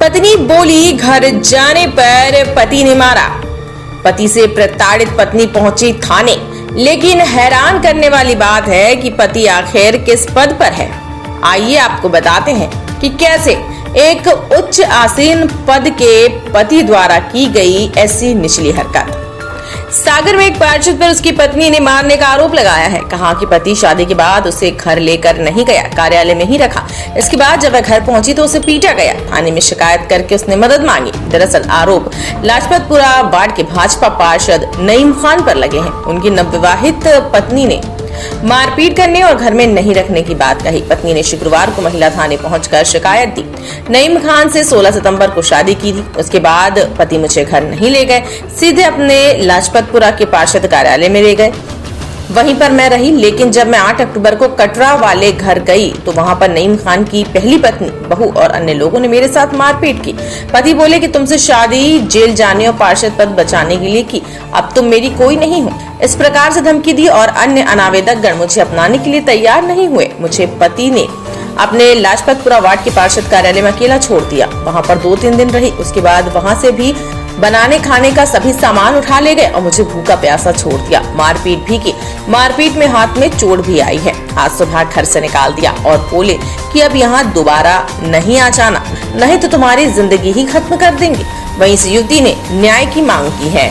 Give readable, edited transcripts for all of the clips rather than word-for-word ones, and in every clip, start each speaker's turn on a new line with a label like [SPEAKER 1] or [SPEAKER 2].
[SPEAKER 1] पत्नी बोली घर जाने पर पति ने मारा। पति से प्रताड़ित पत्नी पहुंची थाने, लेकिन हैरान करने वाली बात है कि पति आखिर किस पद पर है। आइए आपको बताते हैं कि कैसे एक उच्च आसीन पद के पति द्वारा की गई ऐसी निचली हरकत। सागर में एक पार्षद पर उसकी पत्नी ने मारने का आरोप लगाया है। कहा कि पति शादी के बाद उसे घर लेकर नहीं गया, कार्यालय में ही रखा। इसके बाद जब वह घर पहुंची तो उसे पीटा गया। थाने में शिकायत करके उसने मदद मांगी। दरअसल आरोप लाजपतपुरा वार्ड के भाजपा पार्षद नईम खान पर लगे हैं। उनकी नवविवाहित पत्नी ने मारपीट करने और घर में नहीं रखने की बात कही। पत्नी ने शुक्रवार को महिला थाने पहुंचकर शिकायत दी। नईम खान से 16 सितंबर को शादी की थी। उसके बाद पति मुझे घर नहीं ले गए, सीधे अपने लाजपतपुरा के पार्षद कार्यालय में ले गए। वहीं पर मैं रही, लेकिन जब मैं 8 अक्टूबर को कटरा वाले घर गई तो वहां पर नईम खान की पहली पत्नी, बहू और अन्य लोगों ने मेरे साथ मारपीट की। पति बोले कि तुमसे शादी जेल जाने और पार्षद पद बचाने के लिए की, अब तुम मेरी कोई नहीं हो। इस प्रकार से धमकी दी और अन्य अनावेदक गण मुझे अपनाने के लिए तैयार नहीं हुए। मुझे पति ने अपने लाजपतपुरा वार्ड के पार्षद कार्यालय में अकेला छोड़ दिया। वहां पर 2-3 दिन रही। उसके बाद वहां से भी बनाने खाने का सभी सामान उठा ले गए और मुझे भूखा प्यासा छोड़ दिया। मारपीट भी की। मारपीट में हाथ में चोट भी आई है। आज सुबह घर से निकाल दिया और बोले कि अब यहाँ दोबारा नहीं आ जाना, नहीं तो तुम्हारी जिंदगी ही खत्म कर देंगे। वहीं इस युवती ने न्याय की मांग की है।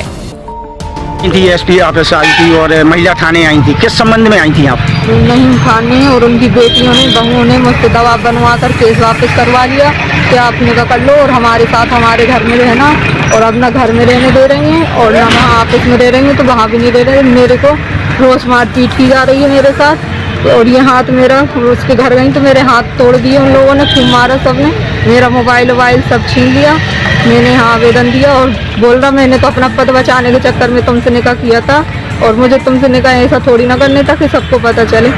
[SPEAKER 2] एसपी ऑफिस आई थी और महिला थाने आई थी। किस संबंध में आई थी आप?
[SPEAKER 3] नईम खान ने और उनकी बेटियों ने, बहुओं ने मुझसे दबाव बनवा कर केस वापस करवा लिया कि आपने का कर लो और हमारे साथ हमारे घर में रहना, और अब ना घर में रहने दे रही हैं और ना वहाँ ऑफिस में रह रही हैं, तो वहाँ भी नहीं रह रहे। मेरे को रोज मारपीट की जा रही है मेरे साथ। और ये हाथ मेरा, उसके घर गई तो मेरे हाथ तोड़ दिए उन लोगों ने, खूब मारा सबने। मेरा मोबाइल सब छीन लिया। मैंने यहाँ आवेदन दिया और बोल रहा मैंने तो अपना पद बचाने के चक्कर में तुमसे निकाह किया था, और मुझे तुमसे निकाह ऐसा थोड़ी ना करने था कि सबको पता चले।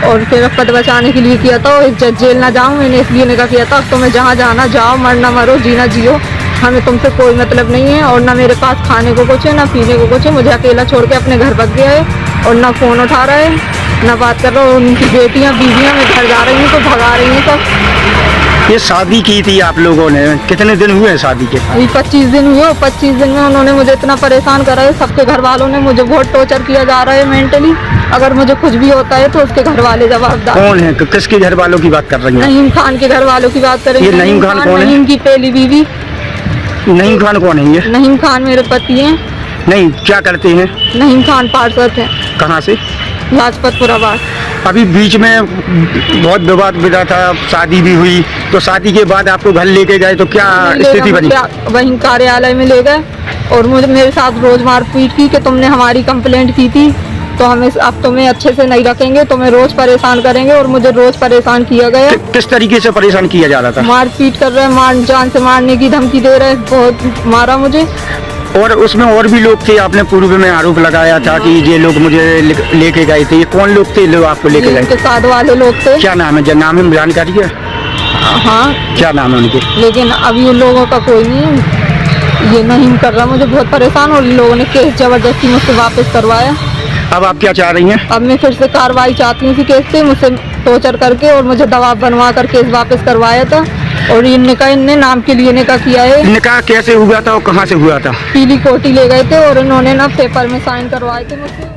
[SPEAKER 3] और फिर पद बचाने के लिए किया था और जेल ना जाऊँ, मैंने इसलिए निकाह किया था। अब तुम्हें जहाँ जाना जाओ, मरना मरो, जीना जियो, हमें तुमसे कोई मतलब नहीं है। और ना मेरे पास खाने को कुछ है, ना पीने को कुछ है। मुझे अकेला छोड़ के अपने घर भाग गया है और ना फोन उठा रहा है, ना बात कर रहा है। उनकी बेटियां बीवियां मैं घर जा रही हूँ तो भगा रही हैं सब।
[SPEAKER 2] ये शादी की थी आप लोगों ने, कितने दिन हुए शादी के?
[SPEAKER 3] अभी 25 दिन हुए। 25 दिन में उन्होंने मुझे इतना परेशान करा है। सबके घर वालों ने मुझे बहुत टॉर्चर किया जा रहा है मेंटली। अगर मुझे कुछ भी होता है तो उसके घर वाले जवाबदार।
[SPEAKER 2] कौन है? किसके घर वालों की बात कर रही हैं?
[SPEAKER 3] नईम खान के घर वालों की बात करेंगे।
[SPEAKER 2] ये नईम खान कौन है?
[SPEAKER 3] नईम की पहली बीवी।
[SPEAKER 2] नईम खान कौन है ये?
[SPEAKER 3] नईम खान मेरे पति हैं।
[SPEAKER 2] नहीं, क्या करते हैं?
[SPEAKER 3] नईम खान पार्षद हैं।
[SPEAKER 2] कहाँ से?
[SPEAKER 3] लाजपतपुरा वार्ड।
[SPEAKER 2] अभी बीच में बहुत विवाद बिता था, शादी भी हुई, तो शादी के बाद आपको घर लेके गए तो क्या स्थिति बनी?
[SPEAKER 3] वहीं कार्यालय में ले गए और मुझे मेरे साथ रोज मारपीट की कि तुमने हमारी कंप्लेंट की थी तो हमें अब तुम्हें अच्छे से नहीं रखेंगे, तुम्हें रोज परेशान करेंगे। और मुझे रोज परेशान किया गया।
[SPEAKER 2] किस तरीके से परेशान किया जा रहा था? मारपीट
[SPEAKER 3] कर रहे हैं, जान से मारने की धमकी दे रहे, बहुत मारा मुझे।
[SPEAKER 2] और उसमें और भी लोग थे, आपने पूर्व में आरोप लगाया था कि ये लोग मुझे लेके गए थे। ये कौन लोग थे लोग आपको लेके गए?
[SPEAKER 3] साथ वाले लोग थे।
[SPEAKER 2] क्या नाम है? नाम है जानकारी है?
[SPEAKER 3] हाँ,
[SPEAKER 2] क्या नाम है उनके?
[SPEAKER 3] लेकिन अभी उन लोगों का कोई नहीं है। ये नहीं कर रहा, मुझे बहुत परेशान। और इन लोगों ने केस जबरदस्ती मुझसे वापस करवाया।
[SPEAKER 2] अब आप क्या चाह रही हैं?
[SPEAKER 3] अब मैं फिर से कार्रवाई चाहती हूँ इसी केस पे। मुझसे टॉर्चर करके और मुझे दबाव बनवा कर केस वापस करवाया था। और ये निकाह इनने नाम के लिए निकाह किया है।
[SPEAKER 2] निकाह कैसे हुआ था और कहाँ से हुआ था?
[SPEAKER 3] पीली कोठी ले गए थे और इन्होंने ना पेपर में साइन करवाए थे मुझसे।